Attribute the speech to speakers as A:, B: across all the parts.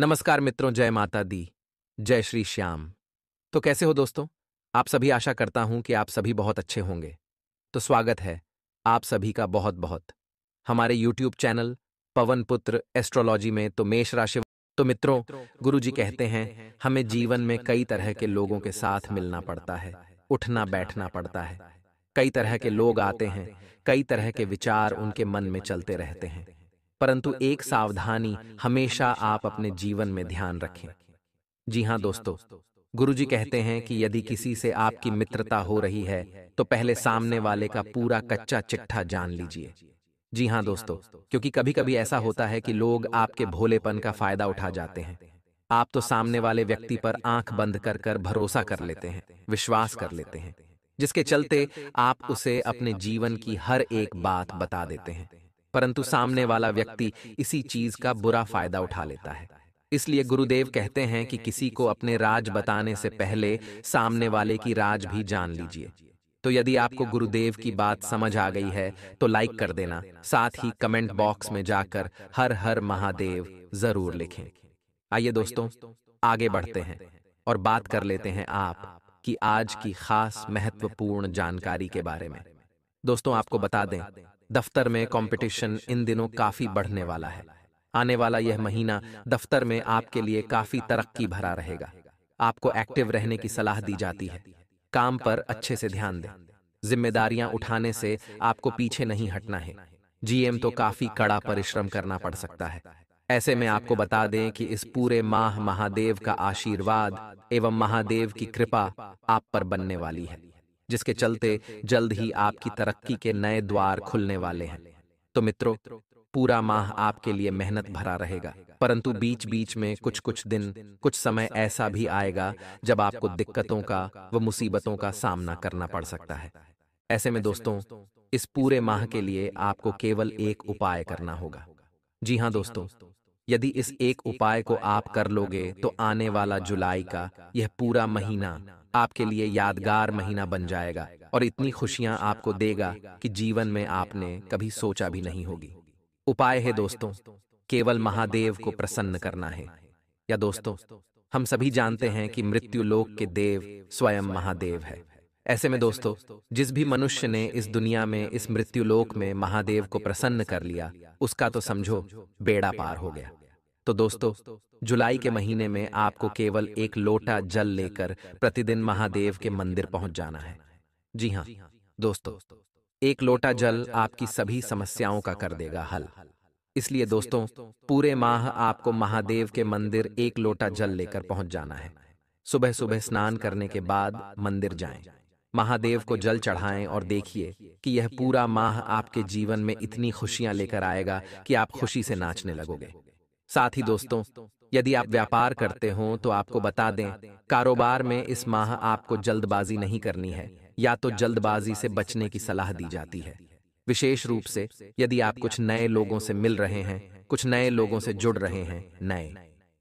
A: नमस्कार मित्रों, जय माता दी, जय श्री श्याम। तो कैसे हो दोस्तों? आप सभी, आशा करता हूं कि आप सभी बहुत अच्छे होंगे। तो स्वागत है आप सभी का बहुत बहुत हमारे YouTube चैनल पवन पुत्र एस्ट्रोलॉजी में। तो मेष राशि। तो मित्रों, गुरुजी कहते हैं हमें जीवन में कई तरह के लोगों के साथ मिलना पड़ता है, उठना बैठना पड़ता है। कई तरह के लोग आते हैं, कई तरह के विचार उनके मन में चलते रहते हैं, परंतु एक सावधानी हमेशा आप अपने जीवन में ध्यान रखें। जी हाँ दोस्तों, गुरुजी कहते हैं कि यदि किसी से आपकी मित्रता हो रही है तो पहले सामने वाले का पूरा कच्चा चिट्ठा जान लीजिए। जी हाँ दोस्तों, क्योंकि कभी कभी ऐसा होता है कि लोग आपके भोलेपन का फायदा उठा जाते हैं। आप तो सामने वाले व्यक्ति पर आंख बंद कर कर भरोसा कर लेते हैं, विश्वास कर लेते हैं, जिसके चलते आप उसे अपने जीवन की हर एक बात बता देते हैं, परंतु सामने वाला व्यक्ति इसी चीज का बुरा फायदा उठा लेता है। इसलिए गुरुदेव कहते हैं कि किसी को अपने राज बताने से पहले सामने वाले की राज भी जान लीजिए। तो यदि आपको गुरुदेव की बात समझ आ गई है तो लाइक कर देना, साथ ही कमेंट बॉक्स में जाकर हर हर महादेव जरूर लिखें। आइए दोस्तों, आगे बढ़ते हैं और बात कर लेते हैं आप की आज की खास महत्वपूर्ण जानकारी के बारे में। दोस्तों, आपको बता दें, दफ्तर में कंपटीशन इन दिनों काफी बढ़ने वाला है। आने वाला यह महीना दफ्तर में आपके लिए काफी तरक्की भरा रहेगा। आपको एक्टिव रहने की सलाह दी जाती है। काम पर अच्छे से ध्यान दें। जिम्मेदारियां उठाने से आपको पीछे नहीं हटना है। जीएम तो काफी कड़ा परिश्रम करना पड़ सकता है। ऐसे में आपको बता दें कि इस पूरे माह महादेव का आशीर्वाद एवं महादेव की कृपा आप पर बनने वाली है, जिसके चलते जल्द ही आपकी तरक्की के नए द्वार खुलने वाले हैं। तो मित्रों, पूरा माह आपके लिए मेहनत भरा रहेगा, परंतु बीच बीच में कुछ कुछ दिन, कुछ समय ऐसा भी आएगा जब आपको दिक्कतों का व मुसीबतों का सामना करना पड़ सकता है। ऐसे में दोस्तों, इस पूरे माह के लिए आपको केवल एक उपाय करना होगा। जी हाँ दोस्तों, यदि इस एक उपाय को आप कर लोगे तो आने वाला जुलाई का यह पूरा महीना आपके लिए यादगार महीना बन जाएगा और इतनी खुशियां आपको देगा कि जीवन में आपने कभी सोचा भी नहीं होगी। उपाय है दोस्तों, केवल महादेव को प्रसन्न करना है। या दोस्तों, हम सभी जानते हैं कि मृत्यु लोक के देव स्वयं महादेव है। ऐसे में दोस्तों, जिस भी मनुष्य ने इस दुनिया में, इस मृत्यु लोक में महादेव को प्रसन्न कर लिया, उसका तो समझो बेड़ा पार हो गया। तो दोस्तों, जुलाई के महीने में आपको केवल एक लोटा जल लेकर प्रतिदिन महादेव के मंदिर पहुंच जाना है। जी हाँ दोस्तों, एक लोटा जल आपकी सभी समस्याओं का कर देगा हल। इसलिए दोस्तों, पूरे माह आपको महादेव के मंदिर एक लोटा जल लेकर पहुंच जाना है। सुबह सुबह स्नान करने के बाद मंदिर जाएं, महादेव को जल चढ़ाएं और देखिए कि यह पूरा माह आपके जीवन में इतनी खुशियां लेकर आएगा कि आप खुशी से नाचने लगोगे। साथ ही दोस्तों, यदि आप व्यापार करते हो तो आपको बता दें, कारोबार में इस माह आपको जल्दबाजी नहीं करनी है, या तो जल्दबाजी से बचने की सलाह दी जाती है। विशेष रूप से यदि आप कुछ नए लोगों से मिल रहे हैं, कुछ नए लोगों से जुड़ रहे हैं, नए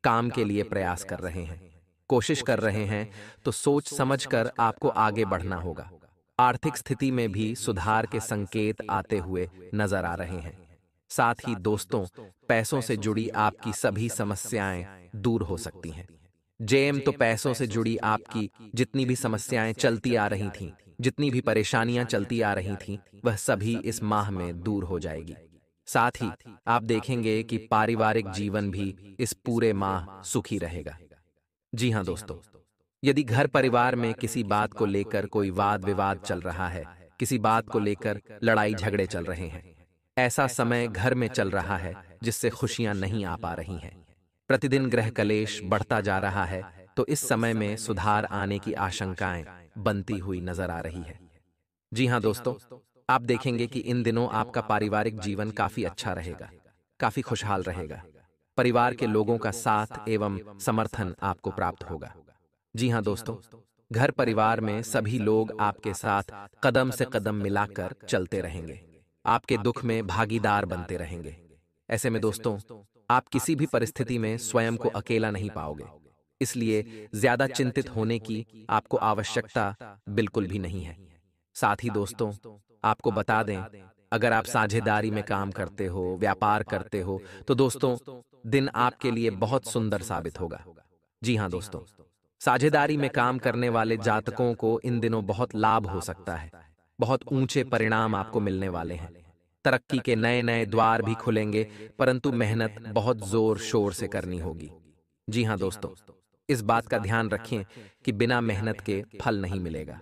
A: काम के लिए प्रयास कर रहे हैं, कोशिश कर रहे हैं, तो सोच समझकर आपको आगे बढ़ना होगा। आर्थिक स्थिति में भी सुधार के संकेत आते हुए नजर आ रहे हैं। साथ ही दोस्तों, पैसों से जुड़ी आपकी सभी समस्याएं दूर हो सकती हैं। जेएम तो पैसों से जुड़ी आपकी जितनी भी समस्याएं चलती आ रही थीं, जितनी भी परेशानियां चलती आ रही थीं, वह सभी इस माह में दूर हो जाएगी। साथ ही आप देखेंगे कि पारिवारिक जीवन भी इस पूरे माह सुखी रहेगा। जी हाँ दोस्तों, यदि घर परिवार में किसी बात को लेकर कोई वाद विवाद चल रहा है, किसी बात को लेकर लड़ाई झगड़े चल रहे हैं, ऐसा समय घर में चल रहा है जिससे खुशियां नहीं आ पा रही हैं, प्रतिदिन ग्रह कलेश बढ़ता जा रहा है, तो इस समय में सुधार आने की आशंकाएं बनती हुई नजर आ रही है। जी हाँ दोस्तों, आप देखेंगे कि इन दिनों आपका पारिवारिक जीवन काफी अच्छा रहेगा, काफी खुशहाल रहेगा। परिवार के लोगों का साथ एवं समर्थन आपको प्राप्त होगा। जी हाँ दोस्तों, घर परिवार में सभी लोग आपके साथ कदम से कदम मिलाकर चलते रहेंगे, आपके दुख में भागीदार बनते रहेंगे। ऐसे में दोस्तों, आप किसी भी परिस्थिति में स्वयं को अकेला नहीं पाओगे, इसलिए ज्यादा चिंतित होने की आपको आवश्यकता बिल्कुल भी नहीं है। साथ ही दोस्तों, आपको बता दें अगर आप साझेदारी में काम करते हो, व्यापार करते हो, तो दोस्तों दिन आपके लिए बहुत सुंदर साबित होगा। जी हाँ दोस्तों, साझेदारी में काम करने वाले जातकों को इन दिनों बहुत लाभ हो सकता है। बहुत ऊंचे परिणाम आपको मिलने वाले हैं। तरक्की के नए नए द्वार भी खुलेंगे, परंतु मेहनत बहुत जोर शोर से करनी होगी। जी हाँ दोस्तों, इस बात का ध्यान रखें कि बिना मेहनत के फल नहीं मिलेगा।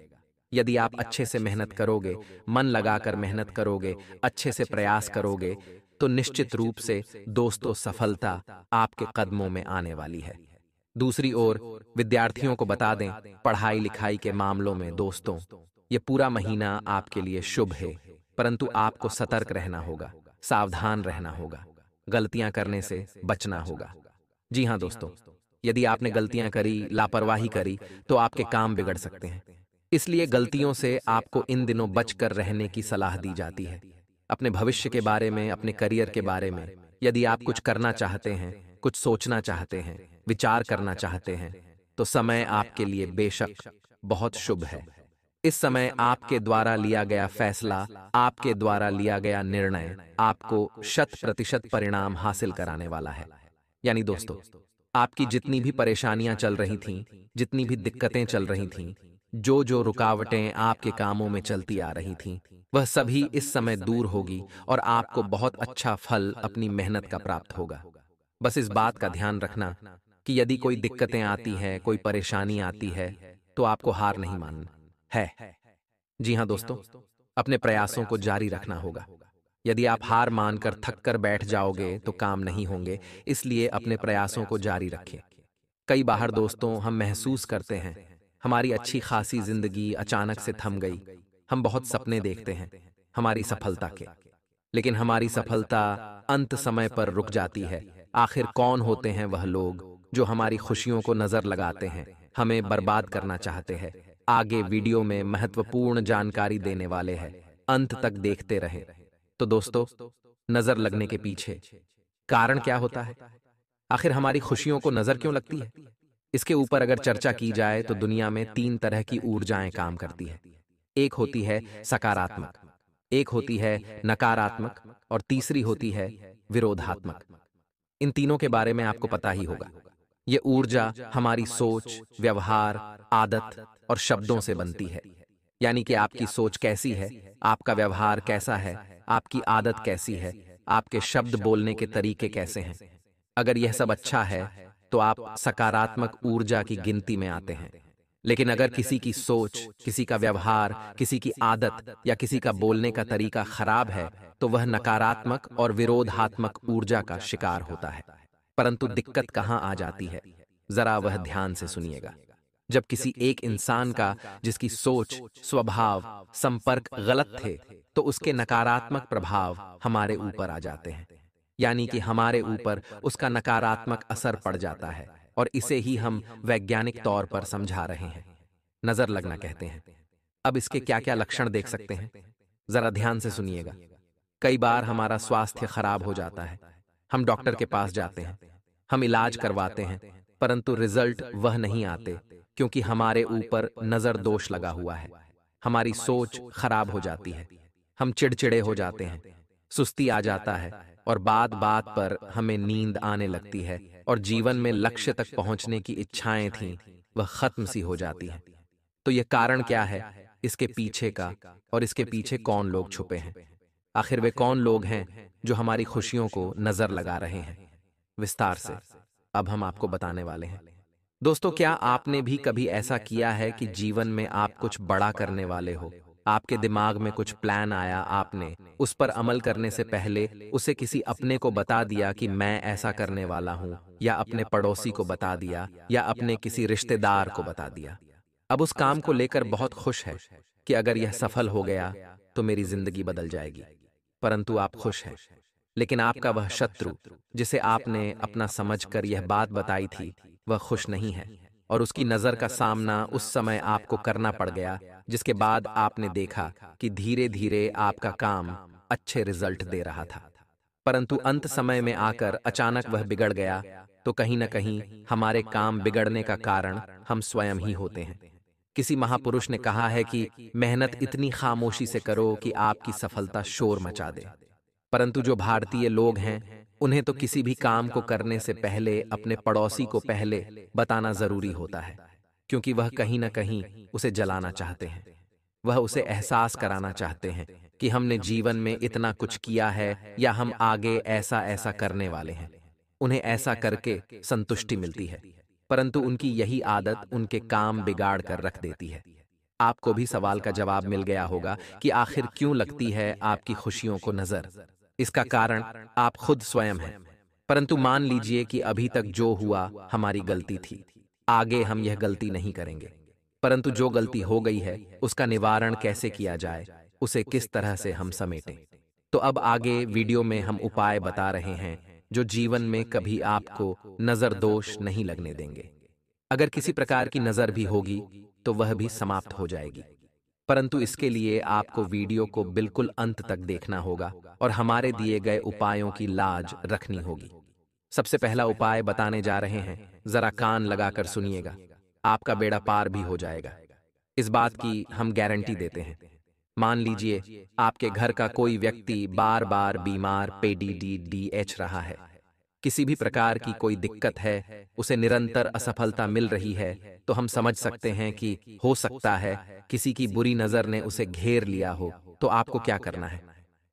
A: यदि आप अच्छे से मेहनत करोगे, मन लगाकर मेहनत करोगे, अच्छे से प्रयास करोगे, तो निश्चित रूप से दोस्तों सफलता आपके कदमों में आने वाली है। दूसरी ओर विद्यार्थियों को बता दें, पढ़ाई लिखाई के मामलों में दोस्तों ये पूरा महीना आपके लिए शुभ है, परंतु आपको सतर्क रहना होगा, सावधान रहना होगा, गलतियां करने से बचना होगा। जी हाँ दोस्तों, यदि आपने गलतियां करी, लापरवाही करी, तो आपके काम बिगड़ सकते हैं। इसलिए गलतियों से आपको इन दिनों बचकर रहने की सलाह दी जाती है। अपने भविष्य के बारे में, अपने करियर के बारे में यदि आप कुछ करना चाहते हैं, कुछ सोचना चाहते हैं, विचार करना चाहते हैं, तो समय आपके लिए बेशक बहुत शुभ है। इस समय आपके द्वारा लिया गया फैसला, आपके द्वारा लिया गया निर्णय आपको 100% परिणाम हासिल कराने वाला है। यानी दोस्तों, आपकी जितनी भी परेशानियां चल रही थीं, जितनी भी दिक्कतें चल रही थीं, जो जो रुकावटें आपके कामों में चलती आ रही थीं, वह सभी इस समय दूर होगी और आपको बहुत अच्छा फल अपनी मेहनत का प्राप्त होगा। बस इस बात का ध्यान रखना कि यदि कोई दिक्कतें आती हैं, कोई परेशानी आती है, तो आपको हार नहीं मानना है। जी हाँ दोस्तों, अपने प्रयासों को जारी रखना होगा। यदि आप हार मानकर थक कर बैठ जाओगे तो काम नहीं होंगे, इसलिए अपने प्रयासों को जारी रखें। कई बार दोस्तों हम महसूस करते हैं हमारी अच्छी खासी जिंदगी अचानक से थम गई। हम बहुत सपने देखते हैं हमारी सफलता के, लेकिन हमारी सफलता अंत समय पर रुक जाती है। आखिर कौन होते हैं वह लोग जो हमारी खुशियों को नजर लगाते हैं, हमें बर्बाद करना चाहते हैं? आगे वीडियो में महत्वपूर्ण जानकारी देने वाले हैं, अंत तक देखते रहें। तो दोस्तों, नजर लगने के पीछे कारण क्या होता है? आखिर हमारी खुशियों को नजर क्यों लगती है? इसके ऊपर अगर चर्चा की जाए तो दुनिया में 3 तरह की ऊर्जाएं काम करती है। एक होती है सकारात्मक, एक होती है नकारात्मक और तीसरी होती है विरोधात्मक। इन तीनों के बारे में आपको पता ही होगा। ये ऊर्जा हमारी सोच, व्यवहार, आदत और शब्दों से बनती है। यानी कि आपकी सोच कैसी है, आपका व्यवहार कैसा है, आपकी आदत कैसी है, आपके शब्द बोलने के तरीके कैसे हैं। अगर यह सब अच्छा है तो आप सकारात्मक ऊर्जा की गिनती में आते हैं। लेकिन अगर किसी की सोच, किसी का व्यवहार, किसी की आदत या किसी का बोलने का तरीका खराब है, तो वह नकारात्मक और विरोधात्मक ऊर्जा का शिकार होता है। परंतु दिक्कत कहाँ आ जाती है, जरा वह ध्यान से सुनिएगा। जब किसी एक इंसान का, जिसकी सोच, स्वभाव, संपर्क गलत थे, तो उसके नकारात्मक प्रभाव हमारे ऊपर आ जाते हैं। यानी कि हमारे ऊपर उसका नकारात्मक असर पड़ जाता है, और इसे ही हम वैज्ञानिक तौर पर समझा रहे हैं, नजर लगना कहते हैं। अब इसके क्या क्या लक्षण देख सकते हैं, जरा ध्यान से सुनिएगा। कई बार हमारा स्वास्थ्य खराब हो जाता है, हम डॉक्टर के पास जाते हैं, हम इलाज करवाते हैं, परंतु रिजल्ट वह नहीं आते, क्योंकि हमारे ऊपर नजर दोष लगा हुआ है। हमारी सोच खराब हो जाती है, हम चिड़चिड़े हो जाते हैं, सुस्ती आ जाता है, और बात बात पर हमें नींद आने लगती है, और जीवन में लक्ष्य तक पहुंचने की इच्छाएं थीं, वह खत्म सी हो जाती हैं। तो यह कारण क्या है, इसके पीछे का, और इसके पीछे कौन लोग छुपे हैं? आखिर वे कौन लोग हैं जो हमारी खुशियों को नजर लगा रहे हैं? विस्तार से अब हम आपको बताने वाले हैं। दोस्तों, क्या आपने भी कभी ऐसा किया है कि जीवन में आप कुछ बड़ा करने वाले हो, आपके दिमाग में कुछ प्लान आया, आपने उस पर अमल करने से पहले उसे किसी अपने को बता दिया कि मैं ऐसा करने वाला हूं, या अपने पड़ोसी को बता दिया, या अपने किसी रिश्तेदार को बता दिया। अब उस काम को लेकर बहुत खुश है कि अगर यह सफल हो गया तो मेरी जिंदगी बदल जाएगी। परंतु आप खुश हैं, लेकिन आपका वह शत्रु, जिसे आपने अपना समझकर यह बात बताई थी, वह खुश नहीं है, और उसकी नजर का सामना उस समय आपको करना पड़ गया, जिसके बाद आपने देखा कि धीरे धीरे आपका काम अच्छे रिजल्ट दे रहा था। परंतु अंत समय में आकर अचानक वह बिगड़ गया, तो कहीं न कहीं हमारे काम बिगड़ने का कारण हम स्वयं ही होते हैं। किसी महापुरुष ने कहा है कि मेहनत इतनी खामोशी से करो कि आपकी सफलता शोर मचा दे। परंतु जो भारतीय लोग हैं, उन्हें तो किसी भी काम को करने से पहले अपने पड़ोसी को पहले बताना जरूरी होता है, क्योंकि वह कहीं न कहीं उसे जलाना चाहते हैं। वह उसे एहसास कराना चाहते हैं कि हमने जीवन में इतना कुछ किया है या हम आगे ऐसा ऐसा करने वाले हैं। उन्हें ऐसा करके संतुष्टि मिलती है, परंतु उनकी यही आदत उनके काम बिगाड़ कर रख देती है। आपको भी सवाल का जवाब मिल गया होगा कि आखिर क्यों लगती है आपकी खुशियों को नजर। इसका कारण आप खुद स्वयं हैं। परंतु मान लीजिए कि अभी तक जो हुआ हमारी गलती थी, आगे हम यह गलती नहीं करेंगे। परंतु जो गलती हो गई है उसका निवारण कैसे किया जाए, उसे किस तरह से हम समेटें। तो अब आगे वीडियो में हम उपाय बता रहे हैं जो जीवन में कभी आपको नजर दोष नहीं लगने देंगे। अगर किसी प्रकार की नजर भी होगी तो वह भी समाप्त हो जाएगी। परंतु इसके लिए आपको वीडियो को बिल्कुल अंत तक देखना होगा और हमारे दिए गए उपायों की लाज रखनी होगी। सबसे पहला उपाय बताने जा रहे हैं, जरा कान लगाकर सुनिएगा, आपका बेड़ा पार भी हो जाएगा। इस बात की हम गारंटी देते हैं। मान लीजिए आपके घर का कोई व्यक्ति बार बार बीमार PDD रहा है, किसी भी प्रकार की कोई दिक्कत है, उसे निरंतर असफलता मिल रही है, तो हम समझ सकते हैं कि हो सकता है किसी की बुरी नजर ने उसे घेर लिया हो। तो आपको क्या करना है,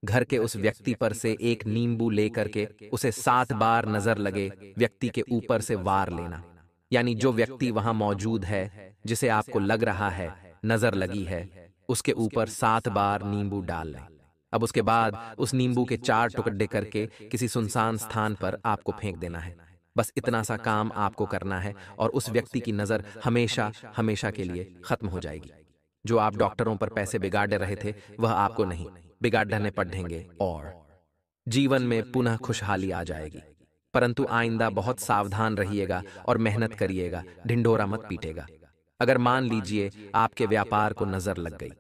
A: घर के उस व्यक्ति पर से एक नींबू लेकर के उसे 7 बार नजर लगे व्यक्ति के ऊपर से वार लेना। यानी जो व्यक्ति वहां मौजूद है, जिसे आपको लग रहा है नजर लगी है, उसके ऊपर 7 बार नींबू डाल लें। अब उसके बाद उस नींबू के 4 टुकड़े करके किसी सुनसान स्थान पर आपको फेंक देना है। बस इतना सा काम आपको करना है और उस व्यक्ति की नजर हमेशा हमेशा के लिए खत्म हो जाएगी। जो आप डॉक्टरों पर पैसे बिगाड़ रहे थे, वह आपको नहीं बिगाड़ने पड़ेंगे और जीवन में पुनः खुशहाली आ जाएगी। परंतु आइंदा बहुत सावधान रहिएगा और मेहनत करिएगा, ढिंढोरा मत पीटेगा। अगर मान लीजिए आपके व्यापार को नजर लग गई,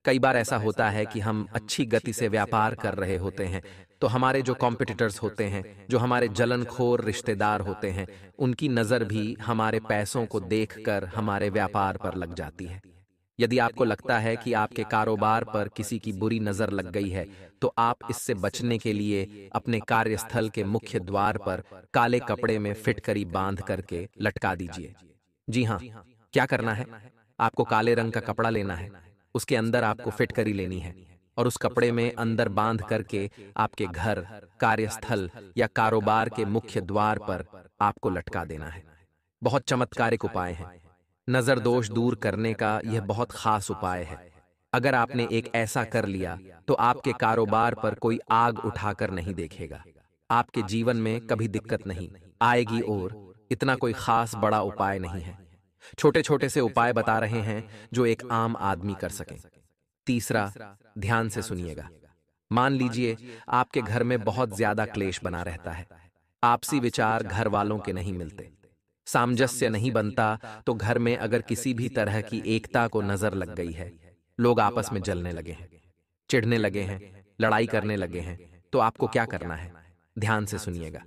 A: कई बार ऐसा होता है कि हम अच्छी गति से व्यापार कर रहे होते हैं, तो हमारे जो कॉम्पिटिटर्स होते हैं, जो हमारे जलनखोर रिश्तेदार होते हैं, उनकी नजर भी हमारे पैसों को देखकर हमारे व्यापार पर लग जाती है। यदि आपको लगता है कि आपके कारोबार पर किसी की बुरी नजर लग गई है, तो आप इससे बचने के लिए अपने कार्यस्थल के मुख्य द्वार पर काले कपड़े में फिटकरी बांध करके लटका दीजिए। जी हाँ, क्या करना है, आपको काले रंग का कपड़ा लेना है, उसके अंदर आपको फिटकरी लेनी है और उस कपड़े में अंदर बांध करके आपके घर, कार्यस्थल या कारोबार के मुख्य द्वार पर आपको लटका देना है। बहुत चमत्कारिक उपाय है। नजर दोष दूर करने का यह बहुत खास उपाय है। अगर आपने एक ऐसा कर लिया तो आपके कारोबार पर कोई आग उठाकर नहीं देखेगा, आपके जीवन में कभी दिक्कत नहीं आएगी और इतना कोई खास बड़ा उपाय नहीं है। छोटे छोटे से उपाय बता रहे हैं जो एक आम आदमी कर सके। तीसरा, ध्यान से सुनिएगा। मान लीजिए आपके घर में बहुत ज्यादा क्लेश बना रहता है, आपसी विचार घर वालों के नहीं मिलते, सामंजस्य नहीं बनता, तो घर में अगर किसी भी तरह की एकता को नजर लग गई है, लोग आपस में जलने लगे हैं, चिढ़ने लगे हैं, लड़ाई करने लगे हैं, तो आपको क्या करना है, ध्यान से सुनिएगा।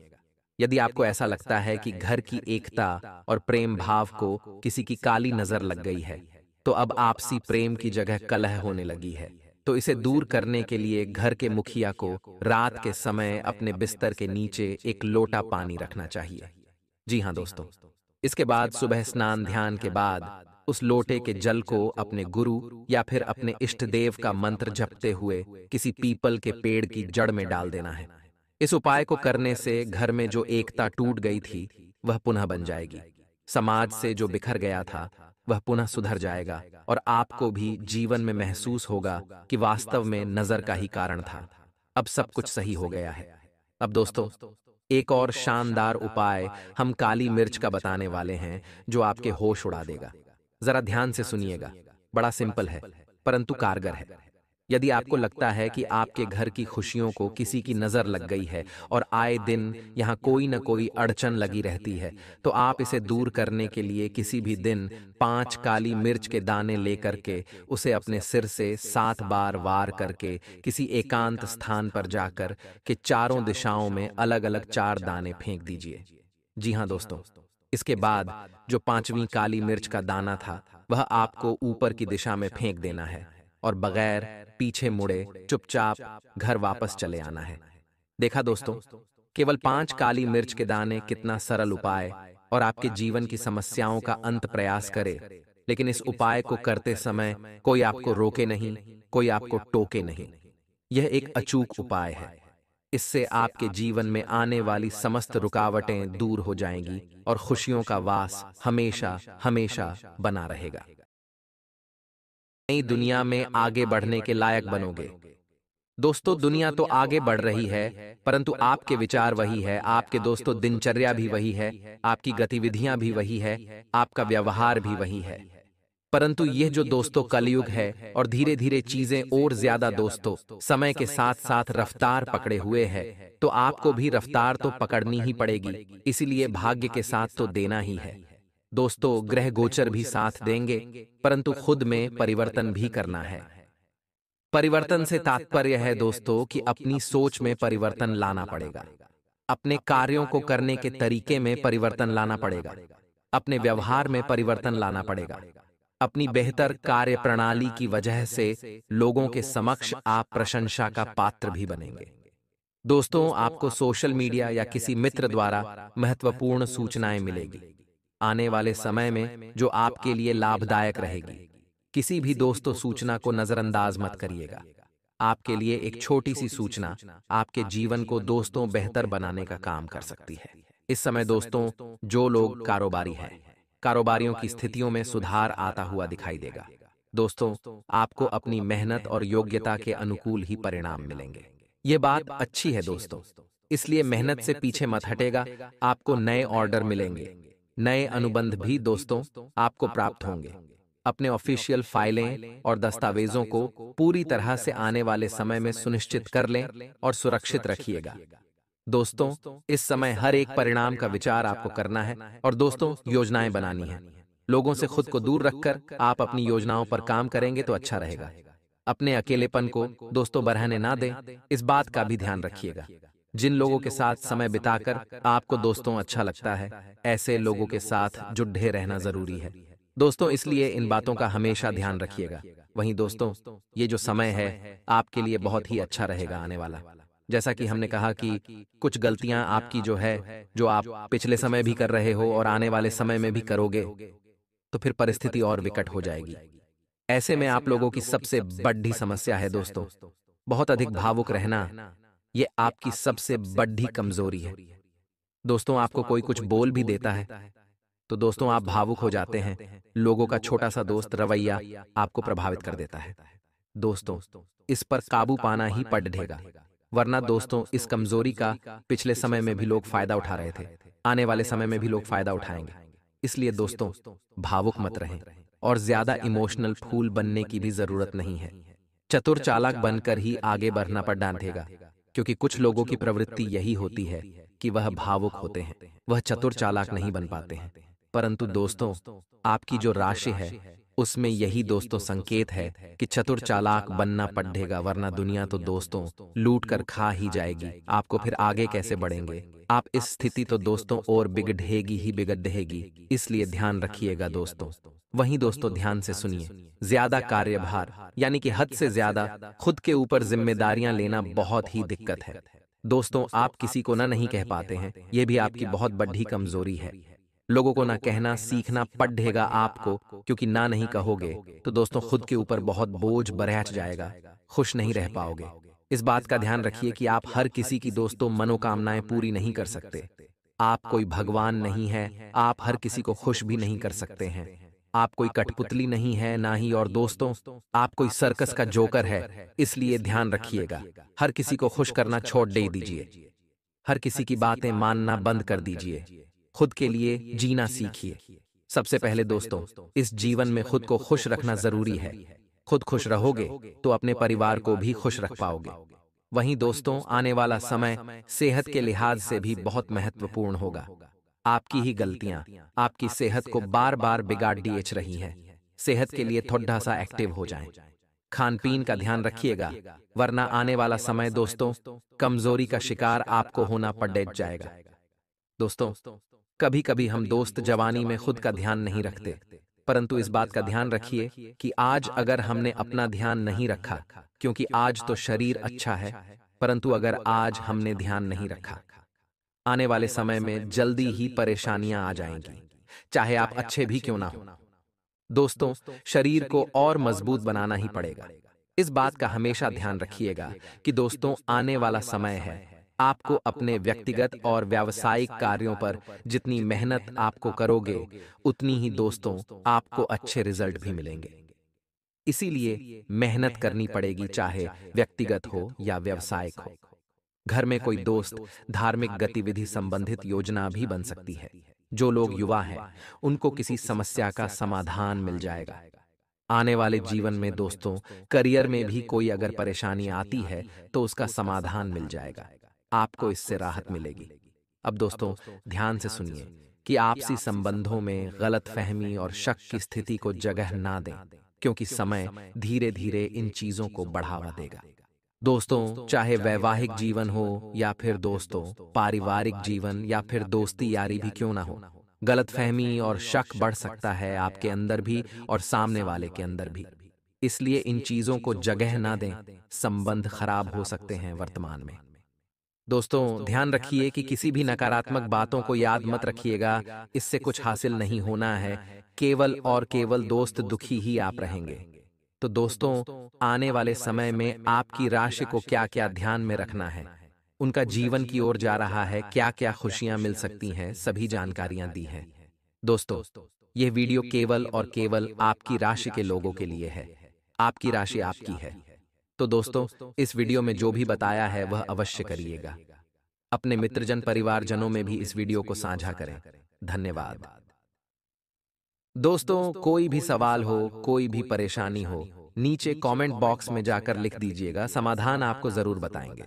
A: यदि आपको ऐसा लगता है कि घर की एकता और प्रेम भाव को किसी की काली नजर लग गई है, तो अब आपसी प्रेम की जगह कलह होने लगी है, तो इसे दूर करने के लिए घर के मुखिया को रात के समय अपने बिस्तर के नीचे एक लोटा पानी रखना चाहिए। जी हाँ दोस्तों, इसके बाद सुबह स्नान ध्यान के बाद उस लोटे के जल को अपने गुरु या फिर अपने इष्ट देव का मंत्र जपते हुए किसी पीपल के पेड़ की जड़ में डाल देना है। इस उपाय को करने से घर में जो एकता टूट गई थी वह पुनः बन जाएगी, समाज से जो बिखर गया था वह पुनः सुधर जाएगा और आपको भी जीवन में महसूस होगा कि वास्तव में नजर का ही कारण था, अब सब कुछ सही हो गया है। अब दोस्तों, एक और शानदार उपाय हम काली मिर्च का बताने वाले हैं जो आपके होश उड़ा देगा। जरा ध्यान से सुनिएगा, बड़ा सिंपल है परंतु कारगर है। यदि आपको लगता है कि आपके घर की खुशियों को किसी की नजर लग गई है और आए दिन यहाँ कोई न कोई अड़चन लगी रहती है, तो आप इसे दूर करने के लिए किसी भी दिन 5 काली मिर्च के दाने लेकर के उसे अपने सिर से 7 बार वार करके किसी एकांत स्थान पर जाकर के चारों दिशाओं में अलग अलग 4 दाने फेंक दीजिए। जी हाँ दोस्तों, इसके बाद जो 5वीं काली मिर्च का दाना था वह आपको ऊपर की दिशा में फेंक देना है और बगैर पीछे मुड़े चुपचाप घर वापस चले आना है। देखा दोस्तों, केवल 5 काली मिर्च के दाने कितना सरल उपाय और आपके जीवन की समस्याओं का अंत प्रयास करे, लेकिन इस उपाय को करते समय कोई आपको रोके नहीं, कोई आपको टोके नहीं। यह एक अचूक उपाय है। इससे आपके जीवन में आने वाली समस्त रुकावटें दूर हो जाएंगी और खुशियों का वास हमेशा हमेशा बना रहेगा। नई दुनिया में आगे बढ़ने के लायक बनोगे। दोस्तों, दुनिया तो आगे बढ़ रही है, परंतु आपके विचार वही है, आपके दोस्तों दिनचर्या भी वही है, आपकी गतिविधियां भी वही है, आपका व्यवहार भी वही है। परंतु यह जो दोस्तों कलयुग है और धीरे धीरे चीजें और ज्यादा दोस्तों समय के साथ साथ रफ्तार पकड़े हुए है, तो आपको भी रफ्तार तो पकड़नी ही पड़ेगी, इसीलिए भाग्य के साथ तो देना ही है। दोस्तों, ग्रह गोचर भी साथ देंगे, परंतु खुद में परिवर्तन भी करना है। परिवर्तन से तात्पर्य है दोस्तों कि अपनी सोच में परिवर्तन लाना पड़ेगा, अपने कार्यों को करने के तरीके में परिवर्तन लाना पड़ेगा, अपने व्यवहार में परिवर्तन लाना पड़ेगा। अपनी बेहतर कार्य प्रणाली की वजह से लोगों के समक्ष आप प्रशंसा का पात्र भी बनेंगे। दोस्तों, आपको सोशल मीडिया या किसी मित्र द्वारा महत्वपूर्ण सूचनाएं मिलेगी आने वाले समय में, जो आपके लिए लाभदायक रहेगी। किसी भी दोस्तों सूचना को नजरअंदाज मत करिएगा। आपके लिए एक छोटी सी सूचना आपके जीवन को दोस्तों बेहतर बनाने का काम कर सकती है। इस समय दोस्तों, जो लोग कारोबारी हैं, कारोबारियों की स्थितियों में सुधार आता हुआ दिखाई देगा। दोस्तों, आपको अपनी मेहनत और योग्यता के अनुकूल ही परिणाम मिलेंगे। ये बात अच्छी है दोस्तों, इसलिए मेहनत से पीछे मत हटेगा। आपको नए ऑर्डर मिलेंगे, नए अनुबंध भी दोस्तों आपको प्राप्त होंगे। अपने ऑफिशियल फाइलें और दस्तावेजों को पूरी तरह से आने वाले समय में सुनिश्चित कर लें और सुरक्षित रखिएगा। दोस्तों, इस समय हर एक परिणाम का विचार आपको करना है और दोस्तों योजनाएं बनानी है। लोगों से खुद को दूर रखकर आप अपनी योजनाओं पर काम करेंगे तो अच्छा रहेगा। अपने अकेलेपन को दोस्तों बढ़ाने ना दें, इस बात का भी ध्यान रखिएगा। जिन लोगों के साथ समय बिताकर आपको दोस्तों अच्छा लगता है, ऐसे लोगों के साथ जुड़े रहना जरूरी है दोस्तों, इसलिए इन बातों का हमेशा ध्यान रखिएगा। वहीं दोस्तों, ये जो समय है आपके लिए बहुत ही अच्छा रहेगा आने वाला। जैसा कि हमने कहा कि कुछ गलतियां आपकी जो है, जो आप पिछले समय भी कर रहे हो और आने वाले समय में भी करोगे, तो फिर परिस्थिति और विकट हो जाएगी। ऐसे में आप लोगों की सबसे बड़ी समस्या है दोस्तों, बहुत अधिक भावुक रहना। ये आपकी सबसे बड़ी कमजोरी है दोस्तों। आपको कोई कुछ बोल भी देता है तो दोस्तों आप भावुक हो जाते हैं। लोगों का छोटा सा दोस्त रवैया आपको प्रभावित कर देता है। दोस्तों, इस पर काबू पाना ही पड़ेगा, वरना दोस्तों इस कमजोरी का पिछले समय में भी लोग फायदा उठा रहे थे, आने वाले समय में भी लोग फायदा उठाएंगे। इसलिए दोस्तों भावुक मत रहें और ज्यादा इमोशनल फूल बनने की भी जरूरत नहीं है। चतुर चालाक बनकर ही आगे बढ़ना पर डांटेगा, क्योंकि कुछ लोगों की प्रवृत्ति यही होती है कि वह भावुक होते हैं, वह चतुर चालाक नहीं बन पाते हैं। परंतु दोस्तों, आपकी जो राशि है उसमें यही दोस्तों संकेत है कि चतुर चालाक बनना पड़ेगा, वरना दुनिया तो दोस्तों लूट कर खा ही जाएगी। आपको फिर आगे कैसे बढ़ेंगे? आप इस स्थिति तो दोस्तों और बिगड़ेगी ही बिगड़ेगी। इसलिए ध्यान रखिएगा दोस्तों। वहीं दोस्तों ध्यान से सुनिए, ज्यादा कार्यभार यानी कि हद से ज्यादा खुद के ऊपर जिम्मेदारियां लेना बहुत ही दिक्कत है दोस्तों। आप किसी को ना नहीं कह पाते हैं, यह भी आपकी बहुत बड़ी कमजोरी है। लोगों को ना कहना सीखना पड़ेगा आपको, क्योंकि ना नहीं कहोगे तो दोस्तों खुद के ऊपर बहुत बोझ बढ़ जाएगा, खुश नहीं रह पाओगे। इस बात का ध्यान रखिए कि आप हर किसी की दोस्तों मनोकामनाएं पूरी नहीं कर सकते। आप कोई भगवान नहीं है, आप हर किसी को खुश भी नहीं कर सकते हैं। आप कोई कठपुतली नहीं है ना ही, और दोस्तों आप कोई सर्कस का जोकर है। इसलिए ध्यान रखिएगा, हर किसी को खुश करना छोड़ दे दीजिए, हर किसी की बातें मानना बंद कर दीजिए, खुद के लिए जीना सीखिए। सबसे पहले दोस्तों इस जीवन में खुद को खुश रखना जरूरी है। खुद खुश रहोगे तो अपने परिवार को भी खुश रख पाओगे। वहीं दोस्तों आने वाला समय सेहत के लिहाज से भी बहुत महत्वपूर्ण होगा। आपकी ही गलतियां आपकी सेहत को बार बार बिगाड़ दिए रही हैं। सेहत के लिए थोड़ा सा एक्टिव हो जाएं। खान पीन का ध्यान रखिएगा, वरना आने वाला समय दोस्तों कमजोरी का शिकार आपको होना पड़ जाएगा। दोस्तों कभी कभी हम दोस्त जवानी में खुद का ध्यान नहीं रखते, परंतु इस बात का ध्यान रखिए कि आज अगर हमने अपना ध्यान नहीं रखा, क्योंकि आज तो शरीर अच्छा है, परंतु अगर आज हमने ध्यान नहीं रखा, आने वाले समय में जल्दी ही परेशानियां आ जाएंगी, चाहे आप अच्छे भी क्यों ना हो। दोस्तों, शरीर को और मजबूत बनाना ही पड़ेगा। इस बात का हमेशा ध्यान रखिएगा कि दोस्तों, आने वाला समय है, आपको अपने व्यक्तिगत और व्यावसायिक कार्यों पर जितनी मेहनत आपको करोगे, उतनी ही दोस्तों आपको अच्छे रिजल्ट भी मिलेंगे। इसीलिए मेहनत करनी पड़ेगी, चाहे व्यक्तिगत हो या व्यावसायिक हो। घर में कोई दोस्त धार्मिक गतिविधि संबंधित योजना भी बन सकती है। जो लोग युवा हैं, उनको किसी समस्या का समाधान मिल जाएगा। आने वाले जीवन में दोस्तों, करियर में भी कोई अगर परेशानी आती है तो उसका समाधान मिल जाएगा, आपको इससे राहत मिलेगी। अब दोस्तों, ध्यान से सुनिए कि आपसी संबंधों में गलतफहमी और शक की स्थिति को जगह ना दें, क्योंकि समय धीरे धीरे इन चीजों को बढ़ावा देगा। दोस्तों, चाहे वैवाहिक जीवन हो या फिर दोस्तों पारिवारिक जीवन या फिर दोस्ती यारी भी क्यों ना हो, गलतफहमी और शक बढ़ सकता है आपके अंदर भी और सामने वाले के अंदर भी। इसलिए इन चीजों को जगह ना दें, संबंध खराब हो सकते हैं वर्तमान में। दोस्तों, ध्यान रखिए कि किसी भी नकारात्मक बातों को याद मत रखिएगा, इससे कुछ हासिल नहीं होना है। केवल और केवल दोस्त दुखी ही आप रहेंगे। तो दोस्तों, आने वाले समय में आपकी राशि को क्या क्या ध्यान में रखना है, उनका जीवन की ओर जा रहा है, क्या क्या खुशियां मिल सकती हैं, सभी जानकारियां दी हैं। दोस्तों, यह वीडियो केवल और केवल आपकी राशि के लोगों के लिए है। आपकी राशि आपकी है। तो दोस्तों, इस वीडियो में जो भी बताया है वह अवश्य करिएगा। अपने मित्रजन परिवारजनों में भी इस वीडियो को साझा करें। धन्यवाद। दोस्तों, कोई भी सवाल हो, कोई भी परेशानी हो, नीचे कमेंट बॉक्स में जाकर लिख दीजिएगा, समाधान आपको जरूर बताएंगे।